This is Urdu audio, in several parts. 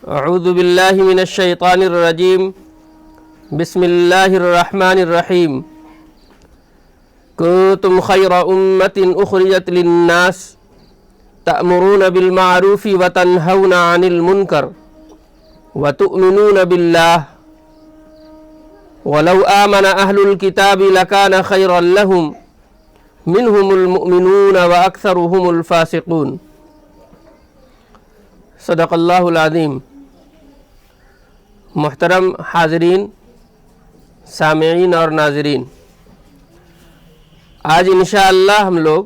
اعوذ باللہ من الشیطان الرجیم بسم اللہ الرحمن الرحیم کنتم خیر امت اخرجت للناس تأمرون بالمعروف وتنہون عن المنکر وتؤمنون باللہ ولو آمن اہل الكتاب لکان خیرا لہم منہم المؤمنون واکثرہم الفاسقون۔ صدق اللہ العظیم۔ محترم حاضرین، سامعین اور ناظرین، آج انشاءاللہ ہم لوگ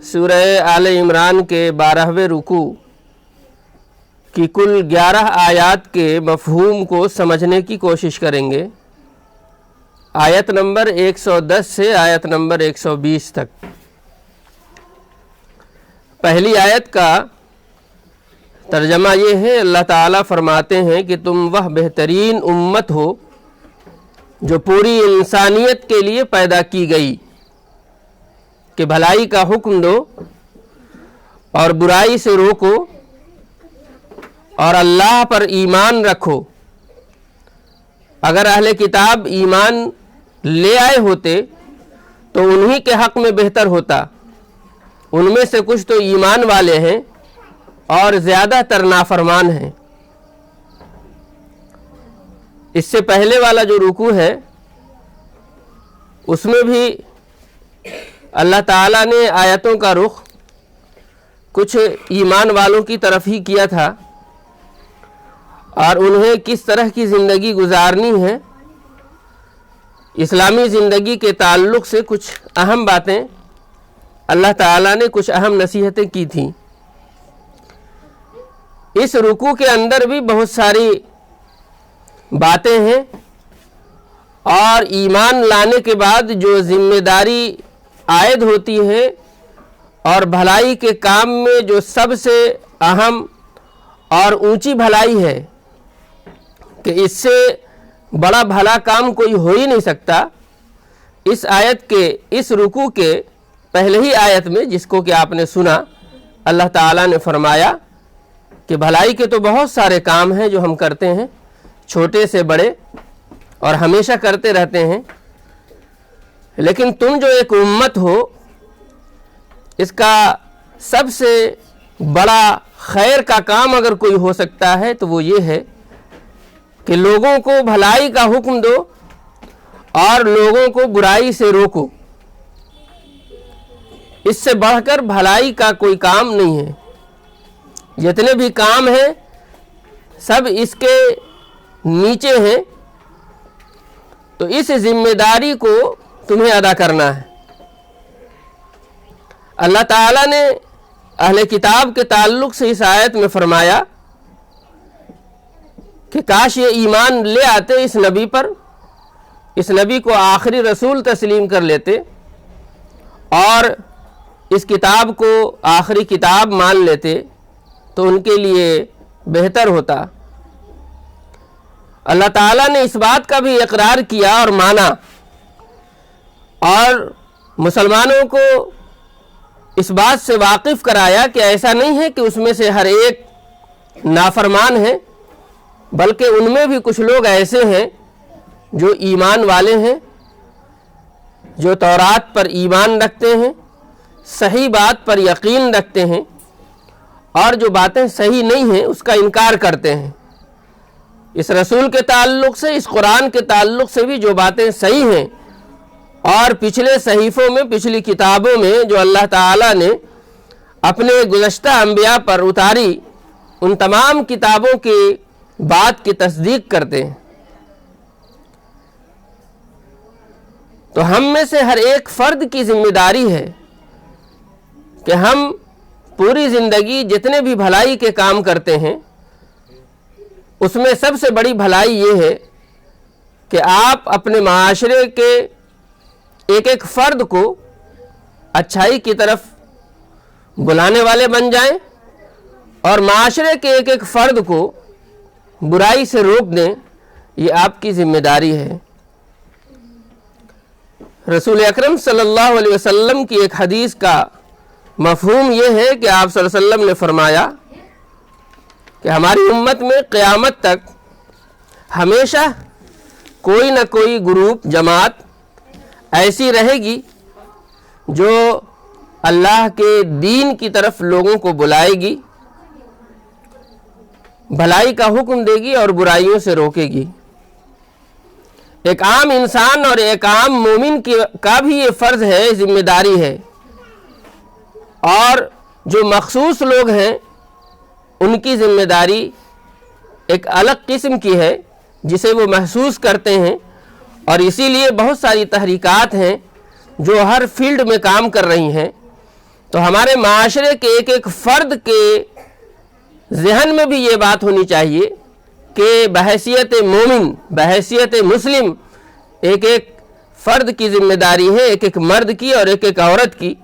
سورہ آل عمران کے 12ویں رکوع کی کل 11 آیات کے مفہوم کو سمجھنے کی کوشش کریں گے، آیت نمبر 110 سے آیت نمبر 120 تک۔ پہلی آیت کا ترجمہ یہ ہے، اللہ تعالیٰ فرماتے ہیں کہ تم وہ بہترین امت ہو جو پوری انسانیت کے لیے پیدا کی گئی کہ بھلائی کا حکم دو اور برائی سے روکو اور اللہ پر ایمان رکھو۔ اگر اہل کتاب ایمان لے آئے ہوتے تو انہی کے حق میں بہتر ہوتا، ان میں سے کچھ تو ایمان والے ہیں اور زیادہ تر نافرمان ہیں۔ اس سے پہلے والا جو رکوع ہے اس میں بھی اللہ تعالیٰ نے آیتوں کا رخ کچھ ایمان والوں کی طرف ہی کیا تھا اور انہیں کس طرح کی زندگی گزارنی ہے، اسلامی زندگی کے تعلق سے کچھ اہم باتیں اللہ تعالیٰ نے کچھ اہم نصیحتیں کی تھیں۔ اس رکوع کے اندر بھی بہت ساری باتیں ہیں اور ایمان لانے کے بعد جو ذمہ داری عائد ہوتی ہے اور بھلائی کے کام میں جو سب سے اہم اور اونچی بھلائی ہے کہ اس سے بڑا بھلا کام کوئی ہو ہی نہیں سکتا، اس آیت کے اس رکوع کے پہلے ہی آیت میں جس کو کہ آپ نے سنا، اللہ تعالیٰ نے فرمایا کہ بھلائی کے تو بہت سارے کام ہیں جو ہم کرتے ہیں، چھوٹے سے بڑے، اور ہمیشہ کرتے رہتے ہیں، لیکن تم جو ایک امت ہو اس کا سب سے بڑا خیر کا کام اگر کوئی ہو سکتا ہے تو وہ یہ ہے کہ لوگوں کو بھلائی کا حکم دو اور لوگوں کو برائی سے روکو۔ اس سے بڑھ کر بھلائی کا کوئی کام نہیں ہے۔ جتنے بھی کام ہیں سب اس کے نیچے ہیں، تو اس ذمہ داری کو تمہیں ادا کرنا ہے۔ اللہ تعالیٰ نے اہل کتاب کے تعلق سے اس آیت میں فرمایا کہ کاش یہ ایمان لے آتے اس نبی پر، اس نبی کو آخری رسول تسلیم کر لیتے اور اس کتاب کو آخری کتاب مان لیتے تو ان کے لیے بہتر ہوتا۔ اللہ تعالیٰ نے اس بات کا بھی اقرار کیا اور مانا اور مسلمانوں کو اس بات سے واقف کرایا کہ ایسا نہیں ہے کہ اس میں سے ہر ایک نافرمان ہے، بلکہ ان میں بھی کچھ لوگ ایسے ہیں جو ایمان والے ہیں، جو تورات پر ایمان رکھتے ہیں، صحیح بات پر یقین رکھتے ہیں اور جو باتیں صحیح نہیں ہیں اس کا انکار کرتے ہیں۔ اس رسول کے تعلق سے، اس قرآن کے تعلق سے بھی جو باتیں صحیح ہیں اور پچھلے صحیفوں میں، پچھلی کتابوں میں جو اللہ تعالیٰ نے اپنے گزشتہ انبیاء پر اتاری، ان تمام کتابوں کی بات کی تصدیق کرتے ہیں۔ تو ہم میں سے ہر ایک فرد کی ذمہ داری ہے کہ ہم پوری زندگی جتنے بھی بھلائی کے کام کرتے ہیں اس میں سب سے بڑی بھلائی یہ ہے کہ آپ اپنے معاشرے کے ایک ایک فرد کو اچھائی کی طرف بلانے والے بن جائیں اور معاشرے کے ایک ایک فرد کو برائی سے روک دیں، یہ آپ کی ذمہ داری ہے۔ رسول اکرم صلی اللہ علیہ وسلم کی ایک حدیث کا مفہوم یہ ہے کہ آپ صلی اللہ علیہ وسلم نے فرمایا کہ ہماری امت میں قیامت تک ہمیشہ کوئی نہ کوئی گروپ جماعت ایسی رہے گی جو اللہ کے دین کی طرف لوگوں کو بلائے گی، بھلائی کا حکم دے گی اور برائیوں سے روکے گی۔ ایک عام انسان اور ایک عام مومن کا بھی یہ فرض ہے، ذمہ داری ہے، اور جو مخصوص لوگ ہیں ان کی ذمہ داری ایک الگ قسم کی ہے جسے وہ محسوس کرتے ہیں، اور اسی لیے بہت ساری تحریکات ہیں جو ہر فیلڈ میں کام کر رہی ہیں۔ تو ہمارے معاشرے کے ایک ایک فرد کے ذہن میں بھی یہ بات ہونی چاہیے کہ بحیثیت مومن، بحیثیت مسلم، ایک ایک فرد کی ذمہ داری ہے، ایک ایک مرد کی اور ایک ایک عورت کی،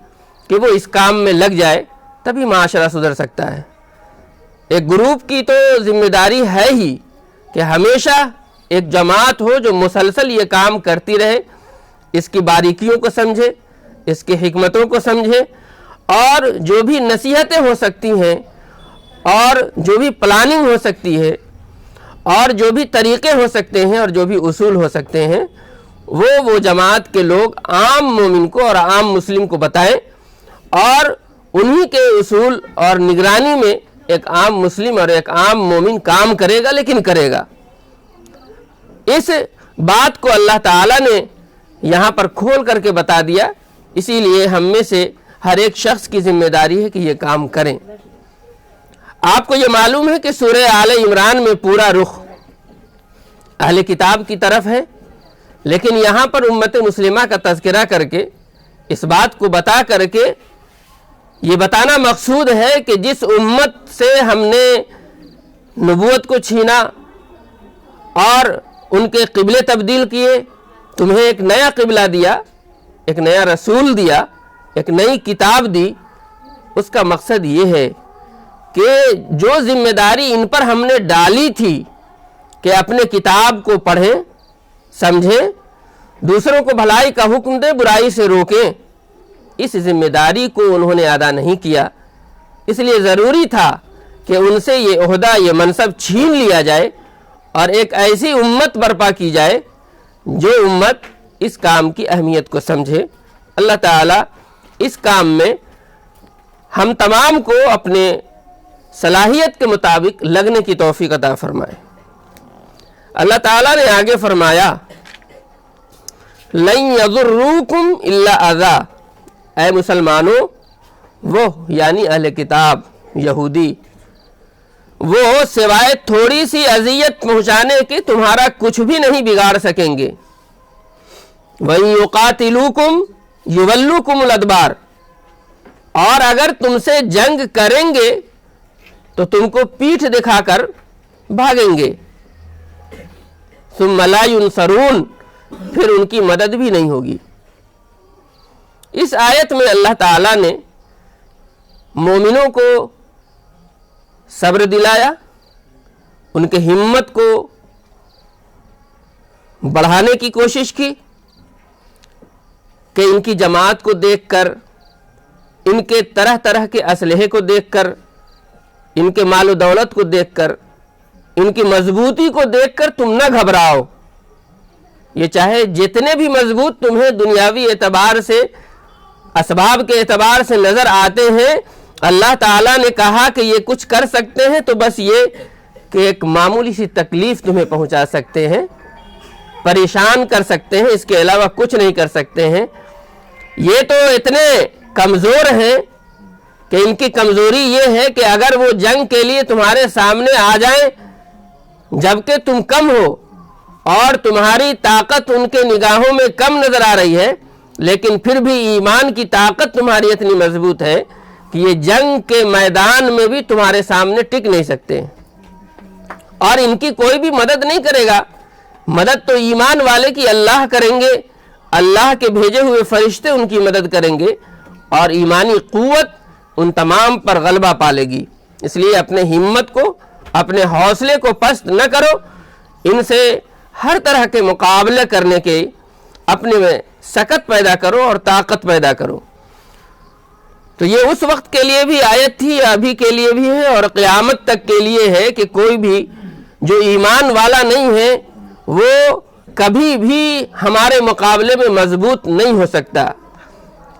کہ وہ اس کام میں لگ جائے، تبھی معاشرہ سدھر سکتا ہے۔ ایک گروپ کی تو ذمہ داری ہے ہی کہ ہمیشہ ایک جماعت ہو جو مسلسل یہ کام کرتی رہے، اس کی باریکیوں کو سمجھے، اس کی حکمتوں کو سمجھے، اور جو بھی نصیحتیں ہو سکتی ہیں اور جو بھی پلاننگ ہو سکتی ہے اور جو بھی طریقے ہو سکتے ہیں اور جو بھی اصول ہو سکتے ہیں وہ جماعت کے لوگ عام مومن کو اور عام مسلم کو بتائیں، اور انہی کے اصول اور نگرانی میں ایک عام مسلم اور ایک عام مومن کام کرے گا، لیکن کرے گا۔ اس بات کو اللہ تعالیٰ نے یہاں پر کھول کر کے بتا دیا، اسی لیے ہم میں سے ہر ایک شخص کی ذمہ داری ہے کہ یہ کام کریں۔ آپ کو یہ معلوم ہے کہ سورہ آل عمران میں پورا رخ اہل کتاب کی طرف ہے، لیکن یہاں پر امت مسلمہ کا تذکرہ کر کے اس بات کو بتا کر کے یہ بتانا مقصود ہے کہ جس امت سے ہم نے نبوت کو چھینا اور ان کے قبلے تبدیل کیے، تمہیں ایک نیا قبلہ دیا، ایک نیا رسول دیا، ایک نئی کتاب دی، اس کا مقصد یہ ہے کہ جو ذمہ داری ان پر ہم نے ڈالی تھی کہ اپنے کتاب کو پڑھیں، سمجھیں، دوسروں کو بھلائی کا حکم دیں، برائی سے روکیں، اس ذمہ داری کو انہوں نے ادا نہیں کیا۔ اس لیے ضروری تھا کہ ان سے یہ عہدہ، یہ منصب چھین لیا جائے اور ایک ایسی امت برپا کی جائے جو امت اس کام کی اہمیت کو سمجھے۔ اللہ تعالیٰ اس کام میں ہم تمام کو اپنے صلاحیت کے مطابق لگنے کی توفیق عطا فرمائے۔ اللہ تعالیٰ نے آگے فرمایا لَن يَضُرُّوكُمْ إِلَّا أَذًى، اے مسلمانوں، وہ یعنی اہل کتاب یہودی، وہ سوائے تھوڑی سی اذیت پہنچانے کے تمہارا کچھ بھی نہیں بگاڑ سکیں گے۔ وَإِن يُقَاتِلُوكُمْ يُوَلُّوكُمُ الْأَدْبَارَ، اور اگر تم سے جنگ کریں گے تو تم کو پیٹھ دکھا کر بھاگیں گے۔ ثُمَّ لَا يُنصَرُونَ، پھر ان کی مدد بھی نہیں ہوگی۔ اس آیت میں اللہ تعالیٰ نے مومنوں کو صبر دلایا، ان کے ہمت کو بڑھانے کی کوشش کی کہ ان کی جماعت کو دیکھ کر، ان کے طرح طرح کے اسلحے کو دیکھ کر، ان کے مال و دولت کو دیکھ کر، ان کی مضبوطی کو دیکھ کر تم نہ گھبراؤ۔ یہ چاہے جتنے بھی مضبوط تمہیں دنیاوی اعتبار سے، اسباب کے اعتبار سے نظر آتے ہیں، اللہ تعالیٰ نے کہا کہ یہ کچھ کر سکتے ہیں تو بس یہ کہ ایک معمولی سی تکلیف تمہیں پہنچا سکتے ہیں، پریشان کر سکتے ہیں، اس کے علاوہ کچھ نہیں کر سکتے ہیں۔ یہ تو اتنے کمزور ہیں کہ ان کی کمزوری یہ ہے کہ اگر وہ جنگ کے لیے تمہارے سامنے آ جائیں جبکہ تم کم ہو اور تمہاری طاقت ان کے نگاہوں میں کم نظر آ رہی ہے، لیکن پھر بھی ایمان کی طاقت تمہاری اتنی مضبوط ہے کہ یہ جنگ کے میدان میں بھی تمہارے سامنے ٹک نہیں سکتے، اور ان کی کوئی بھی مدد نہیں کرے گا۔ مدد تو ایمان والے کی اللہ کریں گے، اللہ کے بھیجے ہوئے فرشتے ان کی مدد کریں گے، اور ایمانی قوت ان تمام پر غلبہ پالے گی۔ اس لیے اپنے ہمت کو، اپنے حوصلے کو پست نہ کرو، ان سے ہر طرح کے مقابلے کرنے کے اپنے میں سکت پیدا کرو اور طاقت پیدا کرو۔ تو یہ اس وقت کے لیے بھی آیت تھی، ابھی کے لیے بھی ہے اور قیامت تک کے لیے ہے کہ کوئی بھی جو ایمان والا نہیں ہے وہ کبھی بھی ہمارے مقابلے میں مضبوط نہیں ہو سکتا۔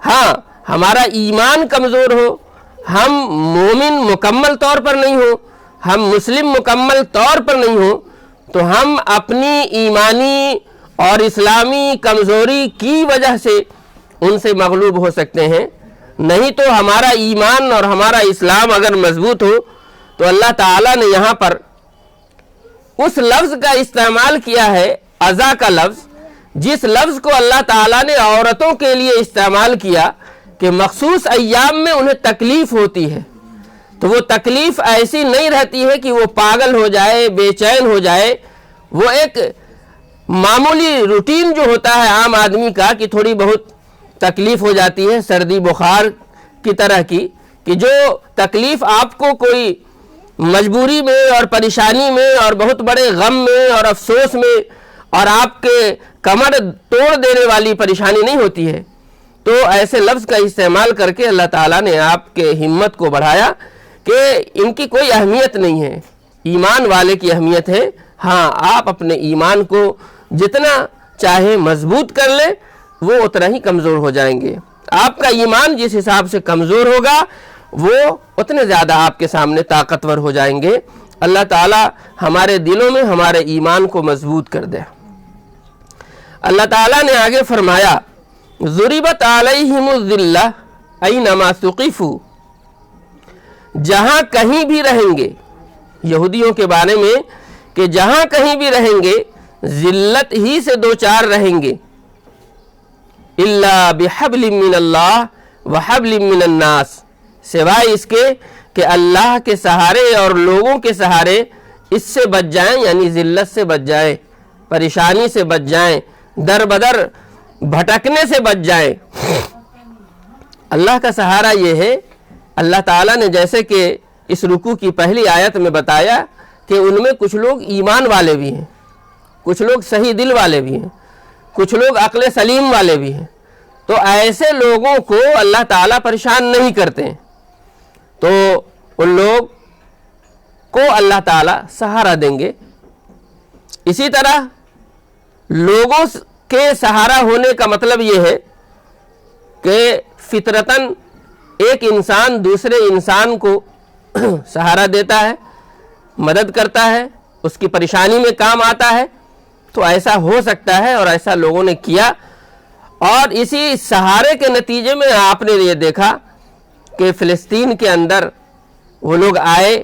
ہاں ہمارا ایمان کمزور ہو، ہم مومن مکمل طور پر نہیں ہو، ہم مسلم مکمل طور پر نہیں ہو، تو ہم اپنی ایمانی اور اسلامی کمزوری کی وجہ سے ان سے مغلوب ہو سکتے ہیں۔ نہیں تو ہمارا ایمان اور ہمارا اسلام اگر مضبوط ہو تو اللہ تعالیٰ نے یہاں پر اس لفظ کا استعمال کیا ہے، ازا کا لفظ، جس لفظ کو اللہ تعالیٰ نے عورتوں کے لیے استعمال کیا کہ مخصوص ایام میں انہیں تکلیف ہوتی ہے، تو وہ تکلیف ایسی نہیں رہتی ہے کہ وہ پاگل ہو جائے، بے چین ہو جائے۔ وہ ایک معمولی روٹین جو ہوتا ہے عام آدمی کا کہ تھوڑی بہت تکلیف ہو جاتی ہے، سردی بخار کی طرح کی، کہ جو تکلیف آپ کو کوئی مجبوری میں اور پریشانی میں اور بہت بڑے غم میں اور افسوس میں اور آپ کے کمر توڑ دینے والی پریشانی نہیں ہوتی ہے، تو ایسے لفظ کا استعمال کر کے اللہ تعالیٰ نے آپ کے ہمت کو بڑھایا کہ ان کی کوئی اہمیت نہیں ہے، ایمان والے کی اہمیت ہے۔ ہاں آپ اپنے ایمان کو جتنا چاہے مضبوط کر لیں وہ اتنا ہی کمزور ہو جائیں گے۔ آپ کا ایمان جس حساب سے کمزور ہوگا وہ اتنے زیادہ آپ کے سامنے طاقتور ہو جائیں گے۔ اللہ تعالی ہمارے دلوں میں ہمارے ایمان کو مضبوط کر دے۔ اللہ تعالیٰ نے آگے فرمایا ضربت علیہم الذلہ اینما ثقفوا، جہاں کہیں بھی رہیں گے، یہودیوں کے بارے میں کہ جہاں کہیں بھی رہیں گے ذلت ہی سے دو چار رہیں گے، الا بحبل من اللہ وحبل من الناس، سوائے اس کے کہ اللہ کے سہارے اور لوگوں کے سہارے اس سے بچ جائیں، یعنی ذلت سے بچ جائیں، پریشانی سے بچ جائیں، در بدر بھٹکنے سے بچ جائیں۔ اللہ کا سہارا یہ ہے، اللہ تعالیٰ نے جیسے کہ اس رکوع کی پہلی آیت میں بتایا کہ ان میں کچھ لوگ ایمان والے بھی ہیں، کچھ لوگ صحیح دل والے بھی ہیں، کچھ لوگ عقل سلیم والے بھی ہیں، تو ایسے لوگوں کو اللہ تعالیٰ پریشان نہیں کرتے ہیں، تو ان لوگ کو اللہ تعالیٰ سہارا دیں گے۔ اسی طرح لوگوں کے سہارا ہونے کا مطلب یہ ہے کہ فطرتاً ایک انسان دوسرے انسان کو سہارا دیتا ہے، مدد کرتا ہے، اس کی پریشانی میں کام آتا ہے، تو ایسا ہو سکتا ہے اور ایسا لوگوں نے کیا، اور اسی سہارے کے نتیجے میں آپ نے یہ دیکھا کہ فلسطین کے اندر وہ لوگ آئے،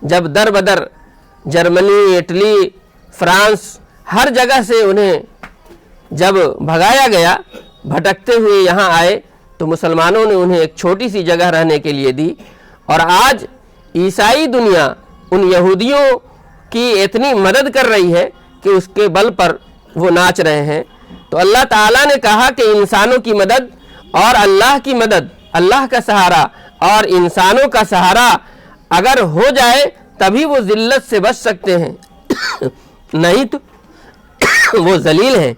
جب در بدر جرمنی، اٹلی، فرانس ہر جگہ سے انہیں جب بھگایا گیا، بھٹکتے ہوئے یہاں آئے، تو مسلمانوں نے انہیں ایک چھوٹی سی جگہ رہنے کے لیے دی، اور آج عیسائی دنیا ان یہودیوں کی اتنی مدد کر رہی ہے کہ اس کے بل پر وہ ناچ رہے ہیں۔ تو اللہ تعالیٰ نے کہا کہ انسانوں کی مدد اور اللہ کی مدد، اللہ کا سہارا اور انسانوں کا سہارا اگر ہو جائے تبھی وہ ذلت سے بچ سکتے ہیں، نہیں تو وہ ذلیل ہیں۔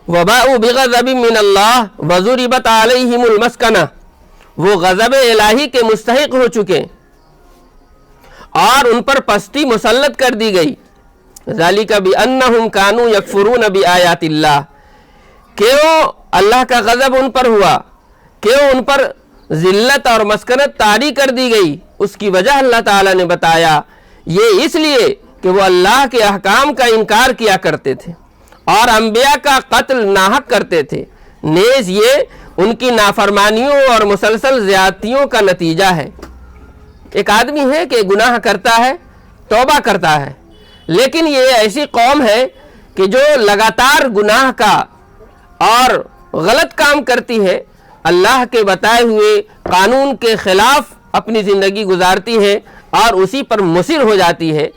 وباءوا بغضب من اللہ وضربت علیہم المسکنہ، وہ غضب الہی کے مستحق ہو چکے اور ان پر پستی مسلط کر دی گئی۔ ذالک بانہم کانوا یکفرون بآیات اللہ، کیوں اللہ کا غضب ان پر ہوا، کیوں ان پر ذلت اور مسکنت طاری کر دی گئی، اس کی وجہ اللہ تعالیٰ نے بتایا، یہ اس لیے کہ وہ اللہ کے احکام کا انکار کیا کرتے تھے اور انبیاء کا قتل ناحق کرتے تھے، نیز یہ ان کی نافرمانیوں اور مسلسل زیادتیوں کا نتیجہ ہے۔ ایک آدمی ہے کہ گناہ کرتا ہے، توبہ کرتا ہے، لیکن یہ ایسی قوم ہے کہ جو لگاتار گناہ کا اور غلط کام کرتی ہے، اللہ کے بتائے ہوئے قانون کے خلاف اپنی زندگی گزارتی ہے اور اسی پر مصر ہو جاتی ہے۔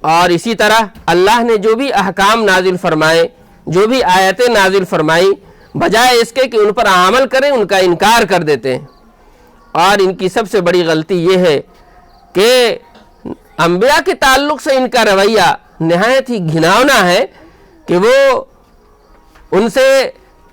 اور اسی طرح اللہ نے جو بھی احکام نازل فرمائے، جو بھی آیتیں نازل فرمائی، بجائے اس کے کہ ان پر عمل کریں ان کا انکار کر دیتے ہیں۔ اور ان کی سب سے بڑی غلطی یہ ہے کہ انبیاء کے تعلق سے ان کا رویہ نہایت ہی گھناؤنا ہے کہ وہ ان سے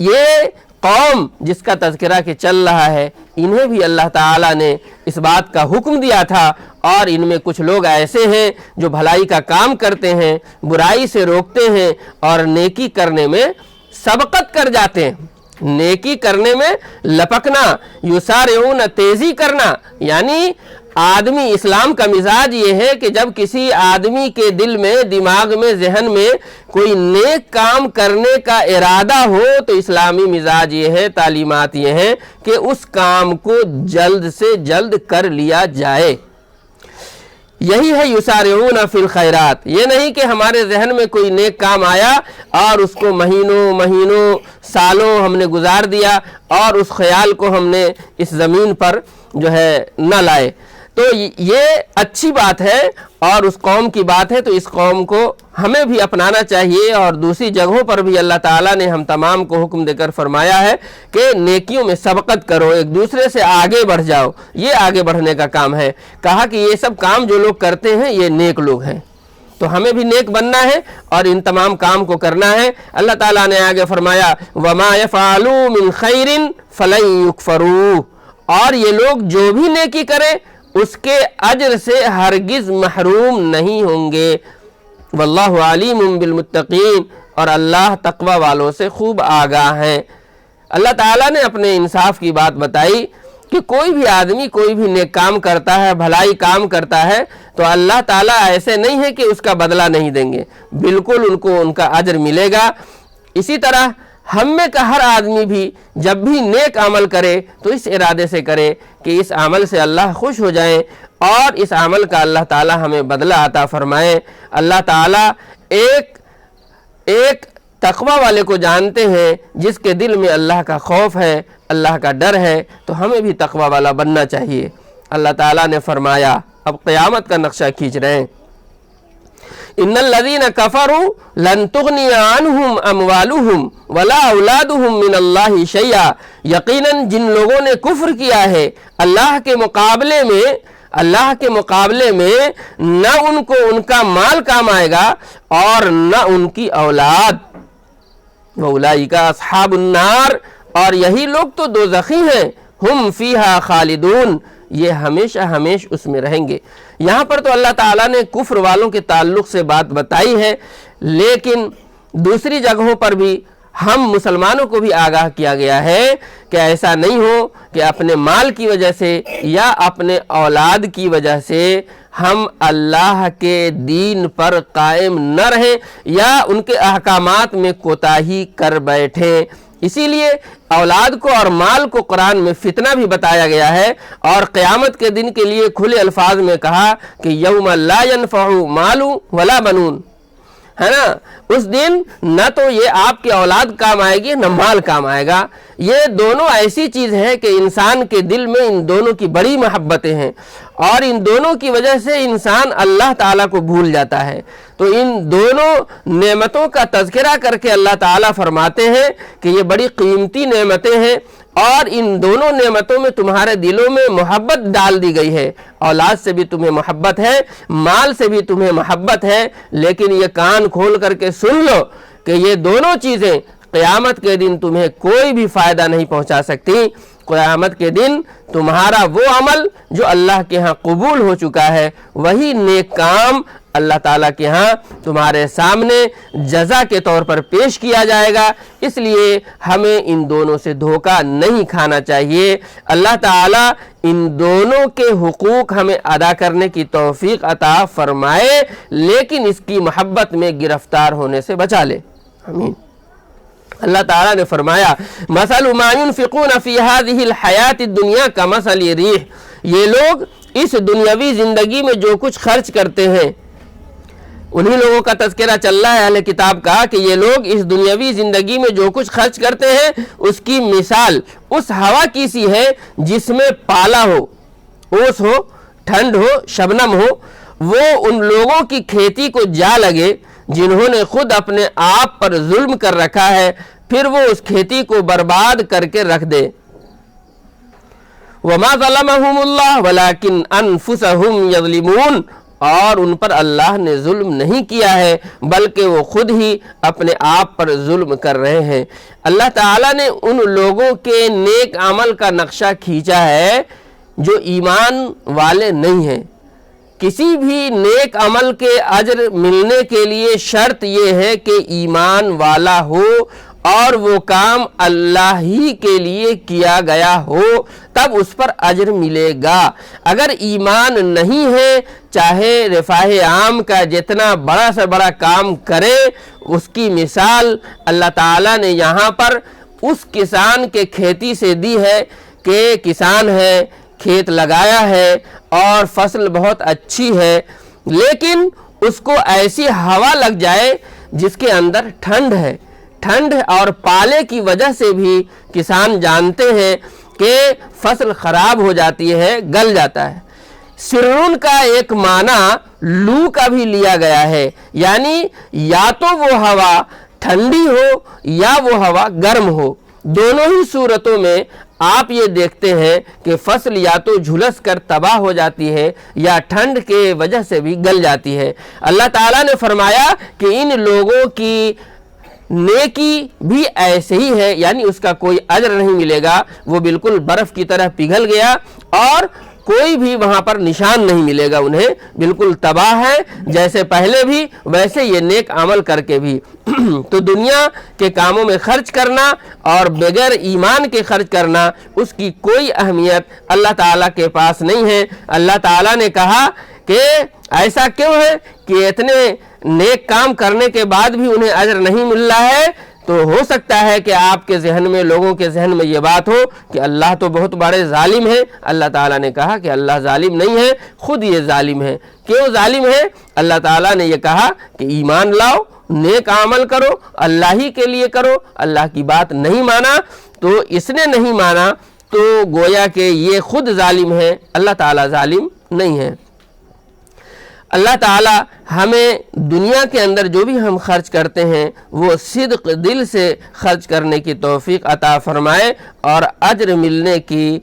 یہ قوم جس کا تذکرہ کہ چل رہا ہے، انہیں بھی اللہ تعالیٰ نے اس بات کا حکم دیا تھا، اور ان میں کچھ لوگ ایسے ہیں جو بھلائی کا کام کرتے ہیں، برائی سے روکتے ہیں اور نیکی کرنے میں سبقت کر جاتے ہیں۔ نیکی کرنے میں لپکنا، یسارعون تیزی کرنا، یعنی آدمی، اسلام کا مزاج یہ ہے کہ جب کسی آدمی کے دل میں، دماغ میں، ذہن میں کوئی نیک کام کرنے کا ارادہ ہو تو اسلامی مزاج یہ ہے، تعلیمات یہ ہیں کہ اس کام کو جلد سے جلد کر لیا جائے۔ یہی ہے یسارعون فی الخیرات۔ یہ نہیں کہ ہمارے ذہن میں کوئی نیک کام آیا اور اس کو مہینوں سالوں ہم نے گزار دیا اور اس خیال کو ہم نے اس زمین پر جو ہے نہ لائے۔ تو یہ اچھی بات ہے اور اس قوم کی بات ہے، تو اس قوم کو ہمیں بھی اپنانا چاہیے، اور دوسری جگہوں پر بھی اللہ تعالیٰ نے ہم تمام کو حکم دے کر فرمایا ہے کہ نیکیوں میں سبقت کرو، ایک دوسرے سے آگے بڑھ جاؤ، یہ آگے بڑھنے کا کام ہے۔ کہا کہ یہ سب کام جو لوگ کرتے ہیں یہ نیک لوگ ہیں، تو ہمیں بھی نیک بننا ہے اور ان تمام کام کو کرنا ہے۔ اللہ تعالیٰ نے آگے فرمایا وَمَا يَفْعَلُوا مِنْ خَيْرٍ فَلَنْ يُكْفَرُوهُ، اور یہ لوگ جو بھی نیکی کریں اس کے اجر سے ہرگز محروم نہیں ہوں گے۔ واللہ علیم بالمتقین، اور اللہ تقوی والوں سے خوب آگاہ ہیں۔ اللہ تعالیٰ نے اپنے انصاف کی بات بتائی کہ کوئی بھی آدمی کوئی بھی نیک کام کرتا ہے، بھلائی کام کرتا ہے، تو اللہ تعالیٰ ایسے نہیں ہے کہ اس کا بدلہ نہیں دیں گے، بالکل ان کو ان کا اجر ملے گا۔ اسی طرح ہم میں کا ہر آدمی بھی جب بھی نیک عمل کرے تو اس ارادے سے کرے کہ اس عمل سے اللہ خوش ہو جائیں اور اس عمل کا اللہ تعالیٰ ہمیں بدلہ عطا فرمائے۔ اللہ تعالیٰ ایک تقوی والے کو جانتے ہیں جس کے دل میں اللہ کا خوف ہے، اللہ کا ڈر ہے، تو ہمیں بھی تقوی والا بننا چاہیے۔ اللہ تعالیٰ نے فرمایا، اب قیامت کا نقشہ کھینچ رہے ہیں، ان الذین کفروا لن تغنی عنہم اموالہم ولا اولادہم من اللہ شیئا، یقیناً جن لوگوں نے کفر کیا ہے اللہ کے مقابلے میں نہ ان کو ان کا مال کام آئے گا اور نہ ان کی اولاد۔ وَأُولَئِكَ أَصْحَابُ النَّارِ، اور یہی لوگ تو دوزخی ہیں، ہم فیہا خالدون، یہ ہمیشہ اس میں رہیں گے۔ یہاں پر تو اللہ تعالیٰ نے کفر والوں کے تعلق سے بات بتائی ہے، لیکن دوسری جگہوں پر بھی ہم مسلمانوں کو بھی آگاہ کیا گیا ہے کہ ایسا نہیں ہو کہ اپنے مال کی وجہ سے یا اپنے اولاد کی وجہ سے ہم اللہ کے دین پر قائم نہ رہیں یا ان کے احکامات میں کوتاہی کر بیٹھیں۔ اسی لیے اولاد کو اور مال کو قرآن میں فتنہ بھی بتایا گیا ہے، اور قیامت کے دن کے لیے کھلے الفاظ میں کہا کہ یوم لا ينفع مال ولا بنون، ہے نا، اس دن نہ تو یہ آپ کی اولاد کام آئے گی نہ مال کام آئے گا۔ یہ دونوں ایسی چیز ہے کہ انسان کے دل میں ان دونوں کی بڑی محبتیں ہیں، اور ان دونوں کی وجہ سے انسان اللہ تعالیٰ کو بھول جاتا ہے۔ تو ان دونوں نعمتوں کا تذکرہ کر کے اللہ تعالیٰ فرماتے ہیں کہ یہ بڑی قیمتی نعمتیں ہیں، اور ان دونوں نعمتوں میں تمہارے دلوں میں محبت ڈال دی گئی ہے۔ اولاد سے بھی تمہیں محبت ہے، مال سے بھی تمہیں محبت ہے، لیکن یہ کان کھول کر کے سن لو کہ یہ دونوں چیزیں قیامت کے دن تمہیں کوئی بھی فائدہ نہیں پہنچا سکتی۔ قیامت کے دن تمہارا وہ عمل جو اللہ کے ہاں قبول ہو چکا ہے، وہی نیک کام اللہ تعالیٰ کے ہاں تمہارے سامنے جزا کے طور پر پیش کیا جائے گا۔ اس لیے ہمیں ان دونوں سے دھوکہ نہیں کھانا چاہیے۔ اللہ تعالیٰ ان دونوں کے حقوق ہمیں ادا کرنے کی توفیق عطا فرمائے، لیکن اس کی محبت میں گرفتار ہونے سے بچا لے، آمین۔ اللہ تعالیٰ نے فرمایا مثل ما ينفقون في هذه الحیات الدنیا کمثل ریح، یہ لوگ اس دنیاوی زندگی میں جو کچھ خرچ کرتے ہیں، انہی لوگوں کا تذکرہ چل رہا ہے اہل کتاب کا کہ یہ لوگ اس دنیاوی زندگی میں جو کچھ خرچ کرتے ہیں اس کی مثال اس ہوا کی سی ہے جس میں پالا ہو، اوس ہو، ٹھنڈ ہو، شبنم ہو، وہ ان لوگوں کی کھیتی کو جا لگے جنہوں نے خود اپنے آپ پر ظلم کر رکھا ہے، پھر وہ اس کھیتی کو برباد کر کے رکھ دے۔ وَمَا ظَلَمَهُمُ اللَّهُ وَلَكِنْ أَنفُسَهُمْ يَظْلِمُونَ، اور ان پر اللہ نے ظلم نہیں کیا ہے بلکہ وہ خود ہی اپنے آپ پر ظلم کر رہے ہیں۔ اللہ تعالیٰ نے ان لوگوں کے نیک عمل کا نقشہ کھینچا ہے جو ایمان والے نہیں ہیں۔ کسی بھی نیک عمل کے اجر ملنے کے لیے شرط یہ ہے کہ ایمان والا ہو اور وہ کام اللہ ہی کے لیے کیا گیا ہو، تب اس پر اجر ملے گا۔ اگر ایمان نہیں ہے، چاہے رفاہ عام کا جتنا بڑا سے بڑا کام کرے، اس کی مثال اللہ تعالیٰ نے یہاں پر اس کسان کے کھیتی سے دی ہے کہ کسان ہے، کھیت لگایا ہے اور فصل بہت اچھی ہے، لیکن اس کو ایسی ہوا لگ جائے جس کے اندر ٹھنڈ ہے، ٹھنڈ اور پالے کی وجہ سے بھی کسان جانتے ہیں کہ فصل خراب ہو جاتی ہے، گل جاتا ہے۔ سرون کا ایک معنی لو کا بھی لیا گیا ہے، یعنی یا تو وہ ہوا ٹھنڈی ہو یا وہ ہوا گرم ہو، دونوں ہی صورتوں میں آپ یہ دیکھتے ہیں کہ فصل یا تو جھلس کر تباہ ہو جاتی ہے یا ٹھنڈ کے وجہ سے بھی گل جاتی ہے۔ اللہ تعالیٰ نے فرمایا کہ ان لوگوں کی نیکی بھی ایسے ہی ہے، یعنی اس کا کوئی اجر نہیں ملے گا، وہ بالکل برف کی طرح پگھل گیا اور کوئی بھی وہاں پر نشان نہیں ملے گا انہیں، بالکل تباہ ہے، جیسے پہلے بھی ویسے یہ نیک عمل کر کے بھی۔ تو دنیا کے کاموں میں خرچ کرنا اور بغیر ایمان کے خرچ کرنا، اس کی کوئی اہمیت اللہ تعالیٰ کے پاس نہیں ہے۔ اللہ تعالیٰ نے کہا کہ ایسا کیوں ہے کہ اتنے نیک کام کرنے کے بعد بھی انہیں اجر نہیں مل رہا ہے؟ تو ہو سکتا ہے کہ آپ کے ذہن میں، لوگوں کے ذہن میں یہ بات ہو کہ اللہ تو بہت بڑے ظالم ہیں۔ اللہ تعالیٰ نے کہا کہ اللہ ظالم نہیں ہے، خود یہ ظالم ہے۔ کیوں ظالم ہے؟ اللہ تعالیٰ نے یہ کہا کہ ایمان لاؤ، نیک عمل کرو، اللہ ہی کے لیے کرو۔ اللہ کی بات نہیں مانا تو اس نے نہیں مانا تو گویا کہ یہ خود ظالم ہے، اللہ تعالیٰ ظالم نہیں ہے۔ اللہ تعالیٰ ہمیں دنیا کے اندر جو بھی ہم خرچ کرتے ہیں وہ صدق دل سے خرچ کرنے کی توفیق عطا فرمائے اور اجر ملنے کی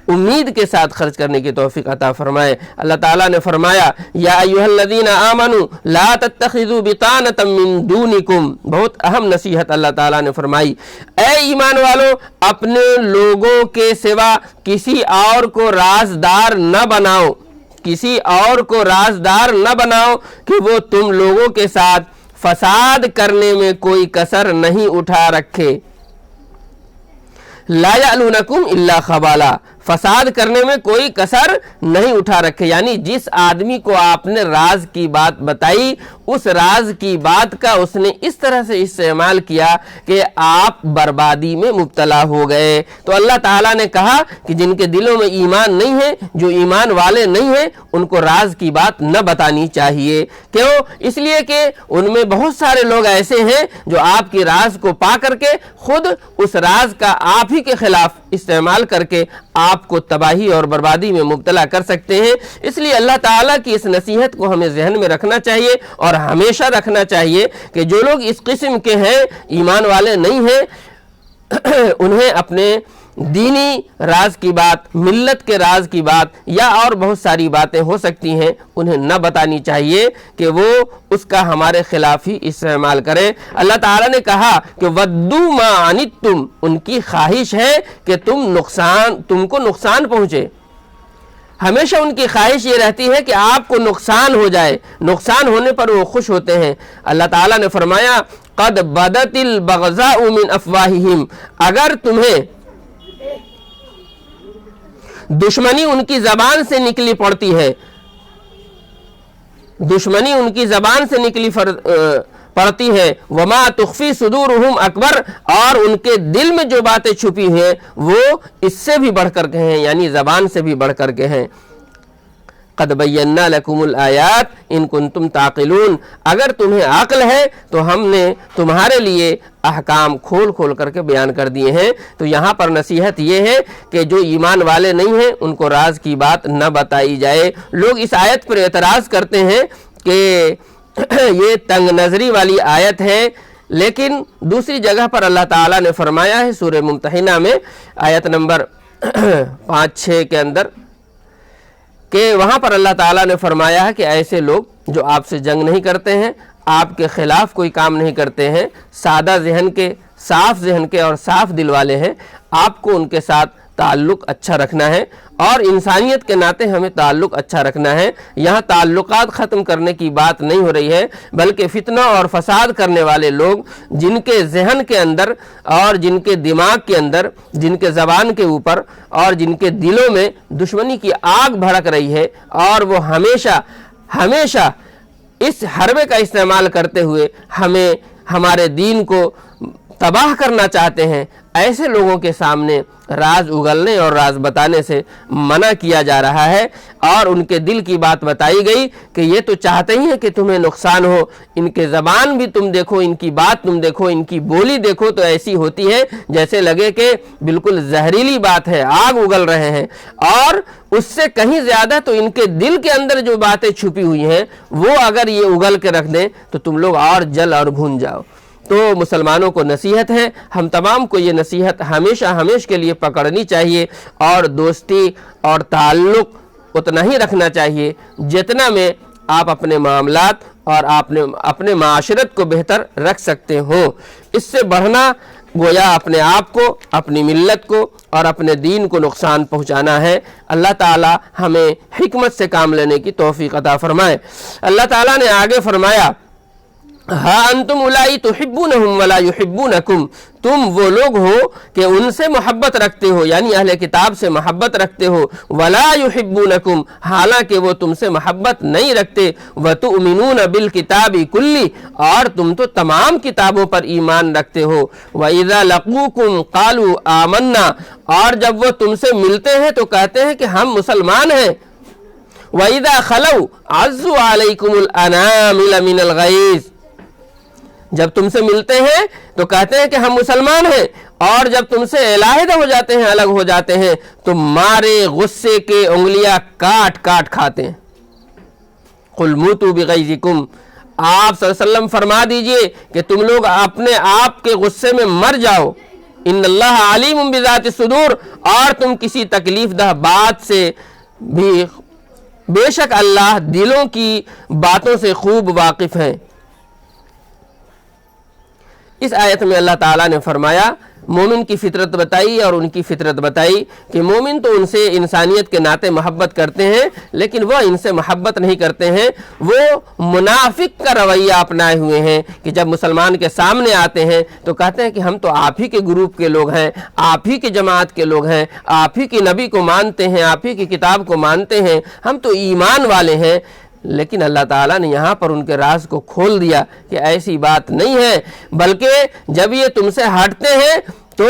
امید کے ساتھ خرچ کرنے کی توفیق عطا فرمائے۔ اللہ تعالیٰ نے فرمایا یا ایھا الذین آمنوا لا تتخذوا بطانۃ من دونکم، بہت اہم نصیحت اللہ تعالیٰ نے فرمائی، اے ایمان والو اپنے لوگوں کے سوا کسی اور کو رازدار نہ بناؤ، کسی اور کو رازدار نہ بناؤ کہ وہ تم لوگوں کے ساتھ فساد کرنے میں کوئی کسر نہیں اٹھا رکھے۔ لا یعلونکم الا خبالا، فساد کرنے میں کوئی کسر نہیں اٹھا رکھے، یعنی جس آدمی کو آپ نے راز کی بات بتائی، اس راز کی بات کا اس نے اس طرح سے استعمال کیا کہ آپ بربادی میں مبتلا ہو گئے۔ تو اللہ تعالیٰ نے کہا کہ جن کے دلوں میں ایمان نہیں ہے، جو ایمان والے نہیں ہیں، ان کو راز کی بات نہ بتانی چاہیے۔ کیوں؟ اس لیے کہ ان میں بہت سارے لوگ ایسے ہیں جو آپ کی راز کو پا کر کے خود اس راز کا آپ ہی کے خلاف استعمال کر کے آپ کو تباہی اور بربادی میں مبتلا کر سکتے ہیں۔ اس لیے اللہ تعالیٰ کی اس نصیحت کو ہمیں ذہن میں رکھنا چاہیے اور ہمیشہ رکھنا چاہیے کہ جو لوگ اس قسم کے ہیں، ایمان والے نہیں ہیں، انہیں اپنے دینی راز کی بات، ملت کے راز کی بات یا اور بہت ساری باتیں ہو سکتی ہیں، انہیں نہ بتانی چاہیے کہ وہ اس کا ہمارے خلاف ہی استعمال کریں۔ اللہ تعالیٰ نے کہا کہ وَدُّوا مَا عَنِتُّمْ، ان کی خواہش ہے کہ تم کو نقصان پہنچے۔ ہمیشہ ان کی خواہش یہ رہتی ہے کہ آپ کو نقصان ہو جائے، نقصان ہونے پر وہ خوش ہوتے ہیں۔ اللہ تعالیٰ نے فرمایا قَدْ بَدَتِ الْبَغْضَاءُ مِنْ أَفْوَاهِهِمْ، اگر تمہیں دشمنی ان کی زبان سے نکلی پڑتی ہے، دشمنی ان کی زبان سے نکلی پڑتی ہے، وما تخفی صدورہم اکبر، اور ان کے دل میں جو باتیں چھپی ہیں وہ اس سے بھی بڑھ کر کے ہیں، یعنی زبان سے بھی بڑھ کر کے ہیں۔ قد بینا لکم الآیات ان کنتم تعقلون، اگر تمہیں عقل ہے تو ہم نے تمہارے لیے احکام کھول کھول کر کے بیان کر دیے ہیں۔ تو یہاں پر نصیحت یہ ہے کہ جو ایمان والے نہیں ہیں ان کو راز کی بات نہ بتائی جائے۔ لوگ اس آیت پر اعتراض کرتے ہیں کہ یہ تنگ نظری والی آیت ہے، لیکن دوسری جگہ پر اللہ تعالیٰ نے فرمایا ہے سورہ ممتحنہ میں آیت نمبر 5-6 کے اندر کہ وہاں پر اللہ تعالیٰ نے فرمایا ہے کہ ایسے لوگ جو آپ سے جنگ نہیں کرتے ہیں، آپ کے خلاف کوئی کام نہیں کرتے ہیں، سادہ ذہن کے، صاف ذہن کے اور صاف دل والے ہیں، آپ کو ان کے ساتھ تعلق اچھا رکھنا ہے اور انسانیت کے ناطے ہمیں تعلق اچھا رکھنا ہے۔ یہاں تعلقات ختم کرنے کی بات نہیں ہو رہی ہے، بلکہ فتنہ اور فساد کرنے والے لوگ جن کے ذہن کے اندر اور جن کے دماغ کے اندر، جن کے زبان کے اوپر اور جن کے دلوں میں دشمنی کی آگ بھڑک رہی ہے اور وہ ہمیشہ اس حربے کا استعمال کرتے ہوئے ہمیں، ہمارے دین کو تباہ کرنا چاہتے ہیں، ایسے لوگوں کے سامنے راز اگلنے اور راز بتانے سے منع کیا جا رہا ہے اور ان کے دل کی بات بتائی گئی کہ یہ تو چاہتے ہی ہیں کہ تمہیں نقصان ہو۔ ان کے زبان بھی تم دیکھو، ان کی بات تم دیکھو، ان کی بولی دیکھو تو ایسی ہوتی ہے جیسے لگے کہ بالکل زہریلی بات ہے، آگ اگل رہے ہیں، اور اس سے کہیں زیادہ تو ان کے دل کے اندر جو باتیں چھپی ہوئی ہیں وہ اگر یہ اگل کے رکھ دیں تو تم لوگ اور جل اور بھون جاؤ۔ تو مسلمانوں کو نصیحت ہے، ہم تمام کو یہ نصیحت ہمیشہ کے لیے پکڑنی چاہیے اور دوستی اور تعلق اتنا ہی رکھنا چاہیے جتنا میں آپ اپنے معاملات اور اپنے معاشرت کو بہتر رکھ سکتے ہوں۔ اس سے بڑھنا گویا اپنے آپ کو، اپنی ملت کو اور اپنے دین کو نقصان پہنچانا ہے۔ اللہ تعالی ہمیں حکمت سے کام لینے کی توفیق عطا فرمائے۔ اللہ تعالیٰ نے آگے فرمایا، ہاں انتم اولائی تحبونہم ولا یحبونکم، تم وہ لوگ ہو کہ ان سے محبت رکھتے ہو، یعنی اہل کتاب سے محبت رکھتے ہو، ولا یحبونکم، حالانکہ وہ تم سے محبت نہیں رکھتے، وتؤمنون بالکتاب کلی، اور تم تو تمام کتابوں پر ایمان رکھتے ہو، وَإِذَا لَقُوكُمْ قَالُوا آمَنَّا، اور جب وہ تم سے ملتے ہیں تو کہتے ہیں کہ ہم مسلمان ہیں، وَإِذَا خَلَوْا عَزُّوا عَلَيْكُمُ الْأَنَامِلَ مِنَ الْغَيْظِ، جب تم سے ملتے ہیں تو کہتے ہیں کہ ہم مسلمان ہیں، اور جب تم سے علیحدہ ہو جاتے ہیں، الگ ہو جاتے ہیں تو مارے غصے کے انگلیاں کاٹ کاٹ کھاتے ہیں۔ قُلْ مُوتُوا بِغَيْظِكُمْ، آپ صلی اللہ علیہ وسلم فرما دیجئے کہ تم لوگ اپنے آپ کے غصے میں مر جاؤ، ان اللہ علیم بذات الصدور، اور تم کسی تکلیف دہ بات سے بھی بے شک اللہ دلوں کی باتوں سے خوب واقف ہیں۔ اس آیت میں اللہ تعالیٰ نے فرمایا، مومن کی فطرت بتائی اور ان کی فطرت بتائی کہ مومن تو ان سے انسانیت کے ناطے محبت کرتے ہیں، لیکن وہ ان سے محبت نہیں کرتے ہیں، وہ منافق کا رویہ اپنائے ہوئے ہیں کہ جب مسلمان کے سامنے آتے ہیں تو کہتے ہیں کہ ہم تو آپ ہی کے گروپ کے لوگ ہیں، آپ ہی کے جماعت کے لوگ ہیں، آپ ہی کے نبی کو مانتے ہیں، آپ ہی کی کتاب کو مانتے ہیں، ہم تو ایمان والے ہیں۔ لیکن اللہ تعالیٰ نے یہاں پر ان کے راز کو کھول دیا کہ ایسی بات نہیں ہے، بلکہ جب یہ تم سے ہٹتے ہیں تو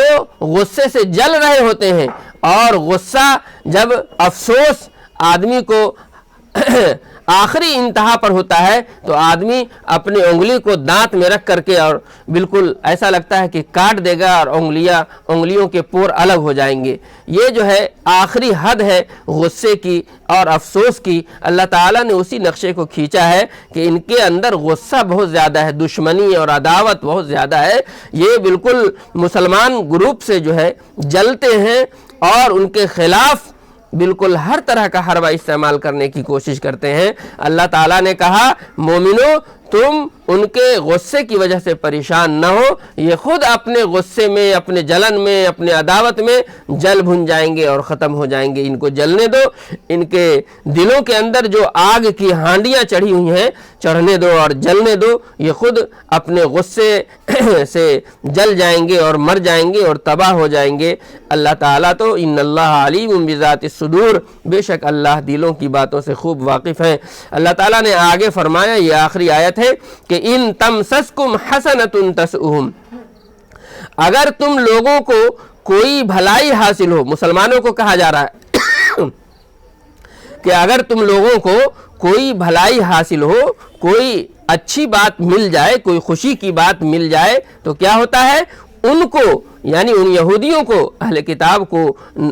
غصے سے جل رہے ہوتے ہیں، اور غصہ جب افسوس آدمی کو آخری انتہا پر ہوتا ہے تو آدمی اپنی انگلی کو دانت میں رکھ کر کے اور بالکل ایسا لگتا ہے کہ کاٹ دے گا اور انگلیوں کے پور الگ ہو جائیں گے۔ یہ جو ہے آخری حد ہے غصے کی اور افسوس کی۔ اللہ تعالیٰ نے اسی نقشے کو کھینچا ہے کہ ان کے اندر غصہ بہت زیادہ ہے، دشمنی اور عداوت بہت زیادہ ہے، یہ بالکل مسلمان گروپ سے جو ہے جلتے ہیں اور ان کے خلاف بالکل ہر طرح کا حربہ استعمال کرنے کی کوشش کرتے ہیں۔ اللہ تعالیٰ نے کہا، مومنو تم ان کے غصے کی وجہ سے پریشان نہ ہو، یہ خود اپنے غصے میں، اپنے جلن میں، اپنے عداوت میں جل بھن جائیں گے اور ختم ہو جائیں گے۔ ان کو جلنے دو، ان کے دلوں کے اندر جو آگ کی ہانڈیاں چڑھی ہوئی ہیں چڑھنے دو اور جلنے دو، یہ خود اپنے غصے سے جل جائیں گے اور مر جائیں گے اور تباہ ہو جائیں گے۔ اللہ تعالیٰ تو ان اللہ علیم بذات الصدور، بے شک اللہ دلوں کی باتوں سے خوب واقف ہیں۔ اللہ تعالیٰ نے آگے فرمایا، یہ آخری آیت ہے کہ ان تمسسکم حسنۃ تسؤہم، اگر تم لوگوں کو کوئی بھلائی حاصل ہو، مسلمانوں کو کہا جا رہا ہے کہ اگر تم لوگوں کو کوئی بھلائی حاصل ہو، کوئی اچھی بات مل جائے، کوئی خوشی کی بات مل جائے تو کیا ہوتا ہے؟ ان کو یعنی ان یہودیوں کو، اہل کتاب کو،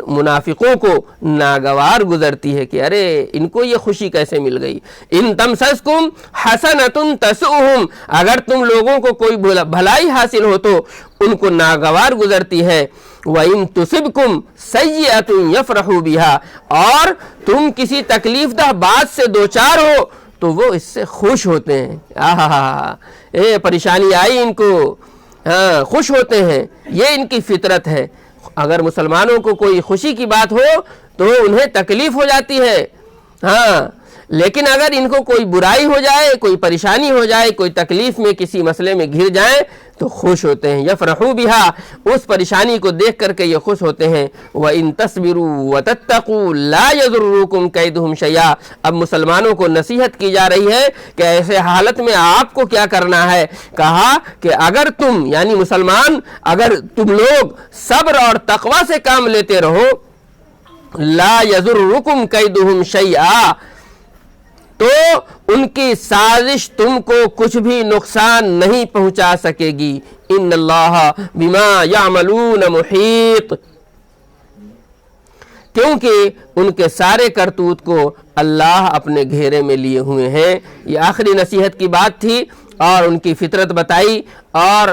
منافقوں کو ناگوار گزرتی ہے کہ ارے ان کو یہ خوشی کیسے مل گئی۔ ان تمسسکم حسنۃ تسؤہم، اگر تم لوگوں کو کوئی بھلائی حاصل ہو تو ان کو ناگوار گزرتی ہے۔ وَإِن تُصِبْكُمْ سَيِّئَةٌ يَفْرَحُوا بِهَا، اور تم کسی تکلیف دہ بات سے دوچار ہو تو وہ اس سے خوش ہوتے ہیں۔ اے پریشانی آئی ان کو، ہاں خوش ہوتے ہیں، یہ ان کی فطرت ہے۔ اگر مسلمانوں کو کوئی خوشی کی بات ہو تو انہیں تکلیف ہو جاتی ہے، ہاں لیکن اگر ان کو کوئی برائی ہو جائے، کوئی پریشانی ہو جائے، کوئی تکلیف میں کسی مسئلے میں گھر جائیں تو خوش ہوتے ہیں۔ یفرحوا بہا، اس پریشانی کو دیکھ کر کے یہ خوش ہوتے ہیں۔ وَإِن تَصْبِرُوا وَتَتَّقُوا لَا يَضُرُّكُمْ كَيْدُهُمْ شَيْئًا، اب مسلمانوں کو نصیحت کی جا رہی ہے کہ ایسے حالت میں آپ کو کیا کرنا ہے۔ کہا کہ اگر تم یعنی مسلمان، اگر تم لوگ صبر اور تقوی سے کام لیتے رہو، لا يَضُرُّكُمْ كَيْدُهُمْ شَيْئًا، تو ان کی سازش تم کو کچھ بھی نقصان نہیں پہنچا سکے گی۔ ان اللہ بما یعملون محیط، کیونکہ ان کے سارے کرتوت کو اللہ اپنے گھیرے میں لیے ہوئے ہیں۔ یہ آخری نصیحت کی بات تھی اور ان کی فطرت بتائی اور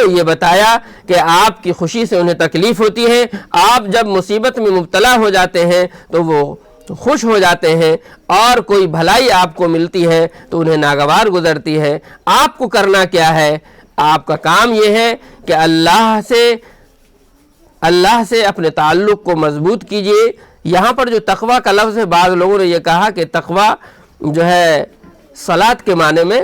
یہ بتایا کہ آپ کی خوشی سے انہیں تکلیف ہوتی ہے، آپ جب مصیبت میں مبتلا ہو جاتے ہیں تو وہ خوش ہو جاتے ہیں، اور کوئی بھلائی آپ کو ملتی ہے تو انہیں ناگوار گزرتی ہے۔ آپ کو کرنا کیا ہے؟ آپ کا کام یہ ہے کہ اللہ سے اپنے تعلق کو مضبوط کیجئے۔ یہاں پر جو تقوی کا لفظ ہے، بعض لوگوں نے یہ کہا کہ تقوی جو ہے صلاۃ کے معنی میں،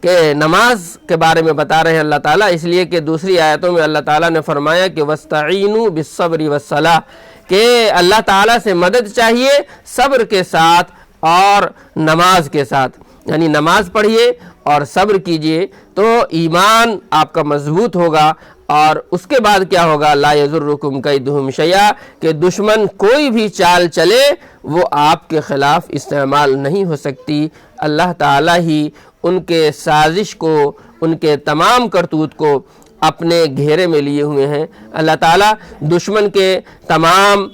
کہ نماز کے بارے میں بتا رہے ہیں اللہ تعالیٰ، اس لیے کہ دوسری آیتوں میں اللہ تعالیٰ نے فرمایا کہ وَاسْتَعِینُوا بِالصَّبْرِ وَالصَّلَاةِ، کہ اللہ تعالیٰ سے مدد چاہیے صبر کے ساتھ اور نماز کے ساتھ، یعنی نماز پڑھیے اور صبر کیجئے تو ایمان آپ کا مضبوط ہوگا۔ اور اس کے بعد کیا ہوگا؟ لا یضرکم کیدہم شیئا، کہ دشمن کوئی بھی چال چلے وہ آپ کے خلاف استعمال نہیں ہو سکتی۔ اللہ تعالیٰ ہی ان کے سازش کو، ان کے تمام کرتوت کو اپنے گھیرے میں لیے ہوئے ہیں۔ اللہ تعالیٰ دشمن کے تمام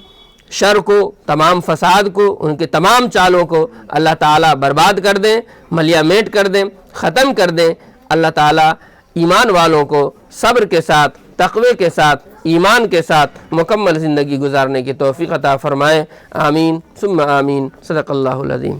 شر کو، تمام فساد کو، ان کے تمام چالوں کو اللہ تعالیٰ برباد کر دیں، ملیا میٹ کر دیں، ختم کر دیں۔ اللہ تعالیٰ ایمان والوں کو صبر کے ساتھ، تقوی کے ساتھ، ایمان کے ساتھ مکمل زندگی گزارنے کی توفیق عطا فرمائے۔ آمین ثم آمین۔ صدق اللہ العظیم۔